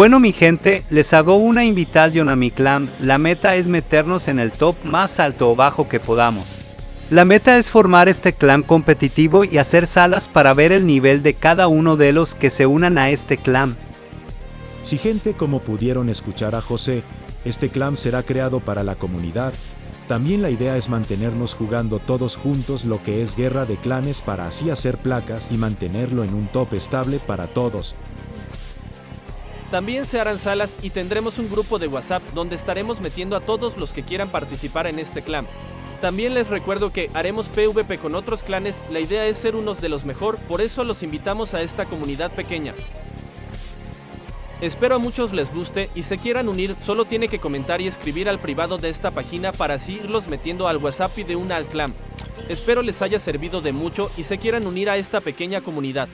Bueno mi gente, les hago una invitación a mi clan. La meta es meternos en el top más alto o bajo que podamos. La meta es formar este clan competitivo y hacer salas para ver el nivel de cada uno de los que se unan a este clan. Sí gente, como pudieron escuchar a José, este clan será creado para la comunidad. También la idea es mantenernos jugando todos juntos lo que es guerra de clanes para así hacer placas y mantenerlo en un top estable para todos. También se harán salas y tendremos un grupo de WhatsApp donde estaremos metiendo a todos los que quieran participar en este clan. También les recuerdo que haremos PvP con otros clanes, la idea es ser unos de los mejor, por eso los invitamos a esta comunidad pequeña. Espero a muchos les guste y se quieran unir, solo tiene que comentar y escribir al privado de esta página para así irlos metiendo al WhatsApp y de una al clan. Espero les haya servido de mucho y se quieran unir a esta pequeña comunidad.